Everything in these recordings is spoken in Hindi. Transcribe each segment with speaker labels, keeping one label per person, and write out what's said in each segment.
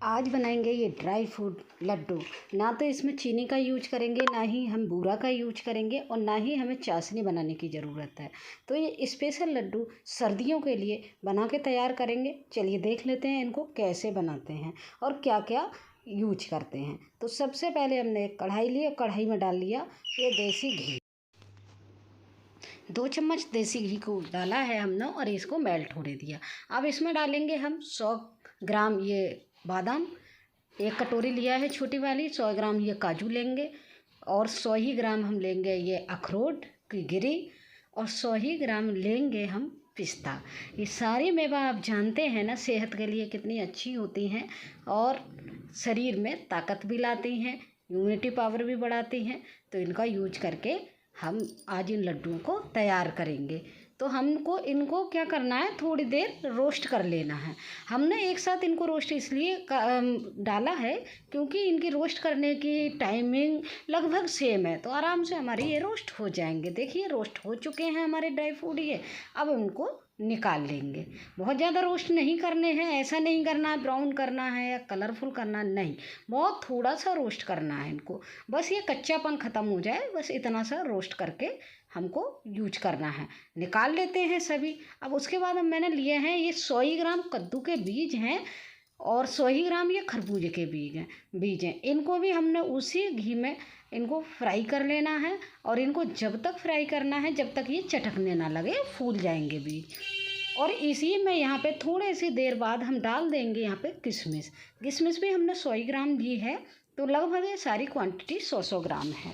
Speaker 1: आज बनाएंगे ये ड्राई फ्रूट लड्डू। ना तो इसमें चीनी का यूज करेंगे, ना ही हम बूरा का यूज करेंगे और ना ही हमें चाशनी बनाने की ज़रूरत है। तो ये स्पेशल लड्डू सर्दियों के लिए बना के तैयार करेंगे। चलिए देख लेते हैं इनको कैसे बनाते हैं और क्या क्या यूज करते हैं। तो सबसे पहले हमने एक कढ़ाई ली और कढ़ाई में डाल लिया ये देसी घी। 2 चम्मच देसी घी को डाला है हमने और इसको मेल्ट होने दिया। अब इसमें डालेंगे हम 100 ग्राम ये बादाम, 1 कटोरी लिया है छोटी वाली। 100 ग्राम ये काजू लेंगे और 100 ही ग्राम हम लेंगे ये अखरोट की गिरी और 100 ही ग्राम लेंगे हम पिस्ता। ये सारी मेवा आप जानते हैं ना सेहत के लिए कितनी अच्छी होती हैं और शरीर में ताकत भी लाती हैं, इम्यूनिटी पावर भी बढ़ाती हैं। तो इनका यूज करके हम आज इन लड्डुओं को तैयार करेंगे। तो हमको इनको क्या करना है, थोड़ी देर रोस्ट कर लेना है। हमने एक साथ इनको रोस्ट इसलिए डाला है क्योंकि इनकी रोस्ट करने की टाइमिंग लगभग सेम है, तो आराम से हमारे ये रोस्ट हो जाएंगे। देखिए रोस्ट हो चुके हैं हमारे ड्राई फ्रूट ये। अब उनको निकाल लेंगे। बहुत ज़्यादा रोस्ट नहीं करने हैं, ऐसा नहीं करना है ब्राउन करना है या कलरफुल करना नहीं, बहुत थोड़ा सा रोस्ट करना है इनको। बस ये कच्चापन ख़त्म हो जाए, बस इतना सा रोस्ट करके हमको यूज करना है। निकाल लेते हैं सभी। अब उसके बाद हम मैंने लिए हैं ये 100 ग्राम कद्दू के बीज हैं और 100 ग्राम ये खरबूजे के बीज हैं। इनको भी हमने उसी घी में इनको फ्राई कर लेना है और इनको जब तक फ्राई करना है जब तक ये चटकने ना लगे, फूल जाएंगे बीज। और इसी में यहाँ पे थोड़ी सी देर बाद हम डाल देंगे यहाँ पे किशमिश। किशमिश भी हमने 100 ग्राम ली है, तो लगभग ये सारी क्वांटिटी 100 ग्राम है।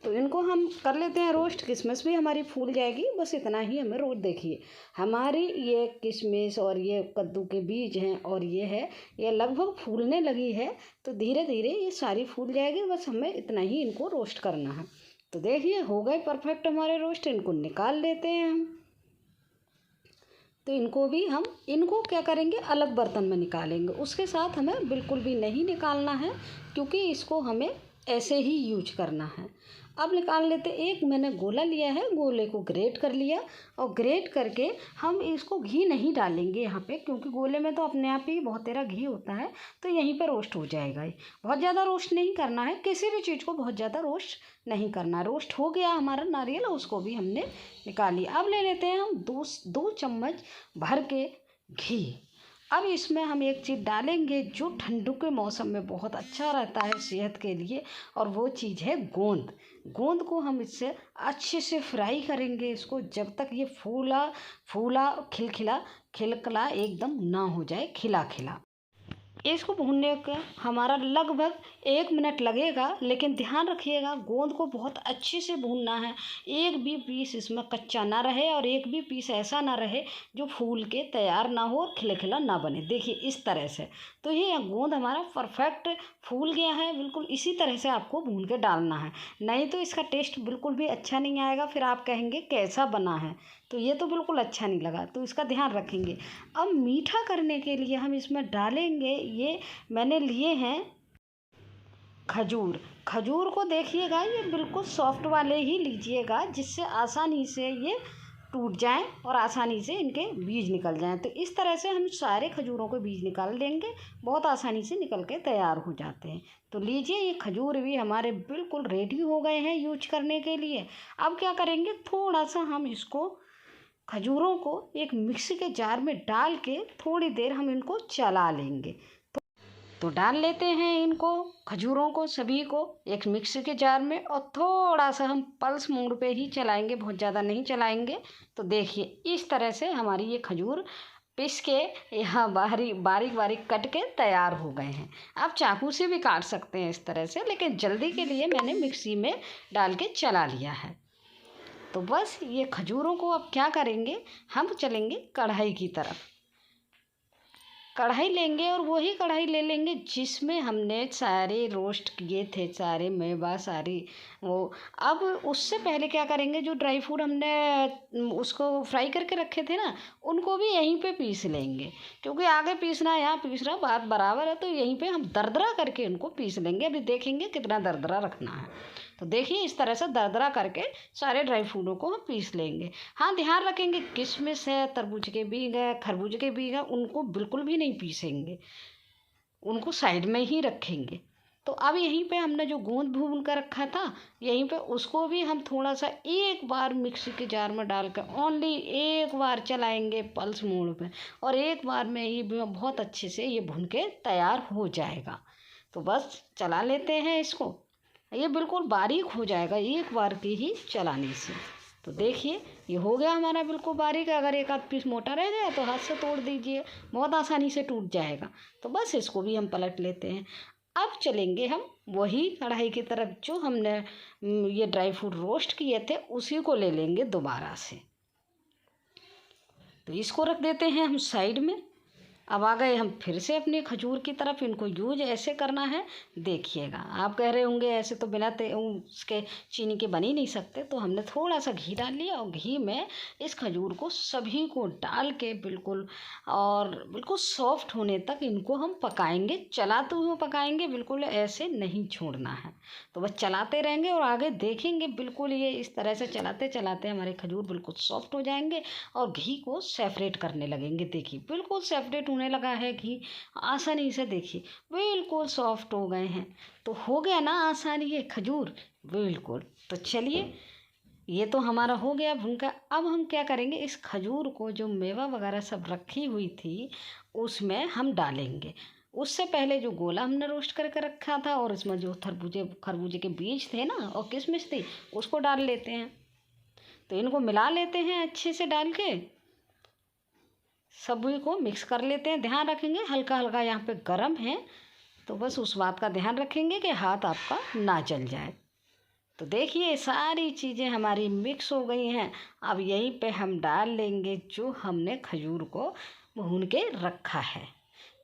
Speaker 1: तो इनको हम कर लेते हैं रोस्ट। किशमिश भी हमारी फूल जाएगी, बस इतना ही हमें रोस्ट। देखिए हमारी ये किशमिश और ये कद्दू के बीज हैं और ये है, ये लगभग फूलने लगी है। तो धीरे धीरे ये सारी फूल जाएगी, बस हमें इतना ही इनको रोस्ट करना है। तो देखिए हो गए परफेक्ट हमारे रोस्ट। इनको निकाल लेते हैं हम। तो इनको क्या करेंगे, अलग बर्तन में निकालेंगे। उसके साथ हमें बिल्कुल भी नहीं निकालना है क्योंकि इसको हमें ऐसे ही यूज करना है। अब निकाल लेते। एक मैंने गोला लिया है, गोले को ग्रेट कर लिया और ग्रेट करके हम इसको घी नहीं डालेंगे यहाँ पे क्योंकि गोले में तो अपने आप ही बहुत तेरा घी होता है, तो यहीं पे रोस्ट हो जाएगा। ये बहुत ज़्यादा रोस्ट नहीं करना है, किसी भी चीज़ को बहुत ज़्यादा रोस्ट नहीं करना। रोस्ट हो गया हमारा नारियल, उसको भी हमने निकाल लिया। अब ले लेते हैं हम 2 चम्मच भर के घी। अब इसमें हम एक चीज़ डालेंगे जो ठंडू के मौसम में बहुत अच्छा रहता है सेहत के लिए, और वो चीज़ है गोंद। गोंद को हम इससे अच्छे से फ्राई करेंगे इसको जब तक ये फूला फूला खिलखिला एकदम ना हो जाए, खिला खिला। इसको भूनने का हमारा लगभग 1 मिनट लगेगा, लेकिन ध्यान रखिएगा गोंद को बहुत अच्छे से भूनना है। एक भी पीस इसमें कच्चा ना रहे और एक भी पीस ऐसा ना रहे जो फूल के तैयार ना हो और खिलखिला ना बने। देखिए इस तरह से। तो ये गोंद हमारा परफेक्ट फूल गया है बिल्कुल। इसी तरह से आपको भून के डालना है, नहीं तो इसका टेस्ट बिल्कुल भी अच्छा नहीं आएगा। फिर आप कहेंगे कैसा बना है, तो ये तो बिल्कुल अच्छा नहीं लगा। तो इसका ध्यान रखेंगे। अब मीठा करने के लिए हम इसमें डालेंगे, ये मैंने लिए हैं खजूर। खजूर को देखिएगा ये बिल्कुल सॉफ्ट वाले ही लीजिएगा जिससे आसानी से ये टूट जाएं और आसानी से इनके बीज निकल जाएं। तो इस तरह से हम सारे खजूरों के बीज निकाल लेंगे, बहुत आसानी से निकल के तैयार हो जाते हैं। तो लीजिए ये खजूर भी हमारे बिल्कुल रेडी हो गए हैं यूज करने के लिए। अब क्या करेंगे, थोड़ा सा हम इसको खजूरों को एक मिक्सी के जार में डाल के थोड़ी देर हम इनको चला लेंगे। तो डाल लेते हैं इनको खजूरों को सभी को एक मिक्सी के जार में और थोड़ा सा हम पल्स मोड पे ही चलाएंगे, बहुत ज़्यादा नहीं चलाएंगे। तो देखिए इस तरह से हमारी ये खजूर पीस के यहाँ बारीक बारीक कट के तैयार हो गए हैं। आप चाकू से भी काट सकते हैं इस तरह से, लेकिन जल्दी के लिए मैंने मिक्सी में डाल के चला लिया है। तो बस ये खजूरों को अब क्या करेंगे, हम चलेंगे कढ़ाई की तरफ। कढ़ाई लेंगे और वही कढ़ाई ले लेंगे जिसमें हमने सारे रोस्ट किए थे, सारे मेवा सारी वो। अब उससे पहले क्या करेंगे, जो ड्राई फ्रूट हमने उसको फ्राई करके रखे थे ना, उनको भी यहीं पे पीस लेंगे क्योंकि आगे पीसना यहाँ पीसना बात बराबर है। तो यहीं पे हम दरदरा करके उनको पीस लेंगे। अभी देखेंगे कितना दरदरा रखना है। तो देखिए इस तरह से दरदरा करके सारे ड्राई फ्रूटों को हम पीस लेंगे। हाँ ध्यान रखेंगे किशमिश है, तरबूज के बीज है, खरबूजे के बीज है, उनको बिल्कुल भी नहीं पीसेंगे। उनको साइड में ही रखेंगे। तो अब यहीं पे हमने जो गोंद भून कर रखा था, यहीं पे उसको भी हम थोड़ा सा एक बार मिक्सी के जार में डालकर ओनली एक बार चलाएंगे पल्स मोड पे, और एक बार में ये बहुत अच्छे से ये भून के तैयार हो जाएगा। तो बस चला लेते हैं इसको, ये बिल्कुल बारीक हो जाएगा एक बार के ही चलाने से। तो देखिए ये हो गया हमारा बिल्कुल बारीक। अगर एक आध पीस मोटा रह जाए तो हाथ से तोड़ दीजिए, बहुत आसानी से टूट जाएगा। तो बस इसको भी हम पलट लेते हैं। अब चलेंगे हम वही कढ़ाई की तरफ जो हमने ये ड्राई फ्रूट रोस्ट किए थे, उसी को ले लेंगे दोबारा से। तो इसको रख देते हैं हम साइड में। अब आ गए हम फिर से अपनी खजूर की तरफ। इनको यूज ऐसे करना है, देखिएगा। आप कह रहे होंगे ऐसे तो बिना उसके चीनी के बन ही नहीं सकते, तो हमने थोड़ा सा घी डाल लिया और घी में इस खजूर को सभी को डाल के बिल्कुल और बिल्कुल सॉफ्ट होने तक इनको हम पकाएंगे, चलाते हुए पकाएंगे, बिल्कुल ऐसे नहीं छोड़ना है। तो बस चलाते रहेंगे और आगे देखेंगे बिल्कुल ये इस तरह से चलाते चलाते हमारे खजूर बिल्कुल सॉफ्ट हो जाएंगे और घी को सेपरेट करने लगेंगे। देखिए बिल्कुल सेपरेट होने लगा है घी, आसानी से देखिए बिल्कुल सॉफ्ट हो गए हैं। तो हो गया ना आसानी ये खजूर बिल्कुल। तो चलिए ये तो हमारा हो गया भूनका। अब हम क्या करेंगे, इस खजूर को जो मेवा वगैरह सब रखी हुई थी उसमें हम डालेंगे। उससे पहले जो गोला हमने रोस्ट करके रखा था और इसमें जो खरबूजे के बीज थे ना और किशमिश थी, उसको डाल लेते हैं। तो इनको मिला लेते हैं अच्छे से, डाल के सभी को मिक्स कर लेते हैं। ध्यान रखेंगे हल्का हल्का यहाँ पे गरम है, तो बस उस बात का ध्यान रखेंगे कि हाथ आपका ना जल जाए। तो देखिए सारी चीज़ें हमारी मिक्स हो गई हैं। अब यहीं पे हम डाल लेंगे जो हमने खजूर को भून के रखा है।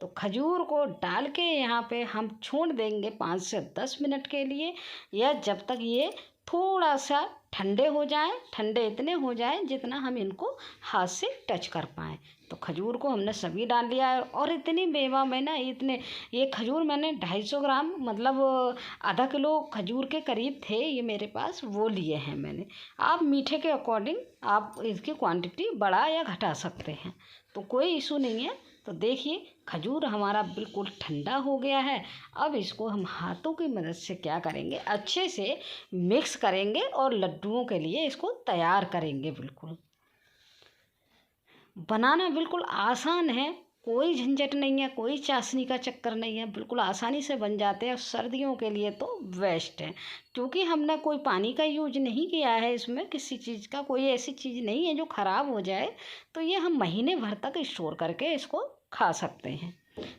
Speaker 1: तो खजूर को डाल के यहाँ पे हम छोड़ देंगे 5 से 10 मिनट के लिए, या जब तक ये थोड़ा सा ठंडे हो जाए। ठंडे इतने हो जाए जितना हम इनको हाथ से टच कर पाएँ। तो खजूर को हमने सभी डाल लिया है। और इतनी मेवा में ना, इतने ये खजूर मैंने 250 ग्राम, मतलब आधा किलो खजूर के करीब थे ये मेरे पास, वो लिए हैं मैंने। आप मीठे के अकॉर्डिंग आप इसकी क्वांटिटी बढ़ा या घटा सकते हैं, तो कोई इशू नहीं है। तो देखिए खजूर हमारा बिल्कुल ठंडा हो गया है। अब इसको हम हाथों की मदद से क्या करेंगे, अच्छे से मिक्स करेंगे और लड्डुओं के लिए इसको तैयार करेंगे। बिल्कुल बनाना बिल्कुल आसान है, कोई झंझट नहीं है, कोई चाशनी का चक्कर नहीं है, बिल्कुल आसानी से बन जाते हैं। सर्दियों के लिए तो बेस्ट है, क्योंकि हमने कोई पानी का यूज नहीं किया है इसमें, किसी चीज़ का कोई ऐसी चीज़ नहीं है जो ख़राब हो जाए। तो ये हम महीने भर तक स्टोर करके इसको खा सकते हैं।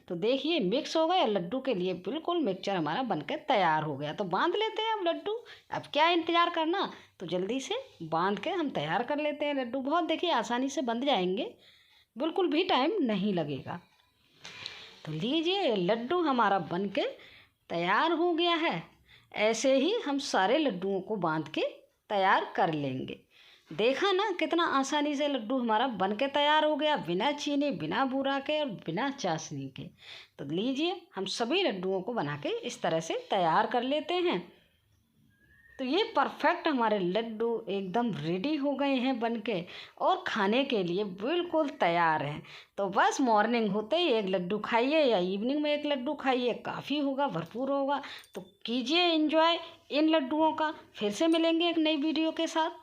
Speaker 1: तो देखिए मिक्स हो गया, लड्डू के लिए बिल्कुल मिक्सचर हमारा बनकर तैयार हो गया। तो बांध लेते हैं अब लड्डू। अब क्या इंतज़ार करना, तो जल्दी से बांध के हम तैयार कर लेते हैं लड्डू। बहुत देखिए आसानी से बंध जाएंगे, बिल्कुल भी टाइम नहीं लगेगा। तो लीजिए लड्डू हमारा बन के तैयार हो गया है। ऐसे ही हम सारे लड्डुओं को बांध के तैयार कर लेंगे। देखा ना कितना आसानी से लड्डू हमारा बन के तैयार हो गया, बिना चीनी, बिना बूरा के और बिना चाशनी के। तो लीजिए हम सभी लड्डुओं को बना के इस तरह से तैयार कर लेते हैं। तो ये परफेक्ट हमारे लड्डू एकदम रेडी हो गए हैं बनके, और खाने के लिए बिल्कुल तैयार हैं। तो बस मॉर्निंग होते ही एक लड्डू खाइए या इवनिंग में एक लड्डू खाइए, काफ़ी होगा, भरपूर होगा। तो कीजिए एंजॉय इन लड्डुओं का। फिर से मिलेंगे एक नई वीडियो के साथ।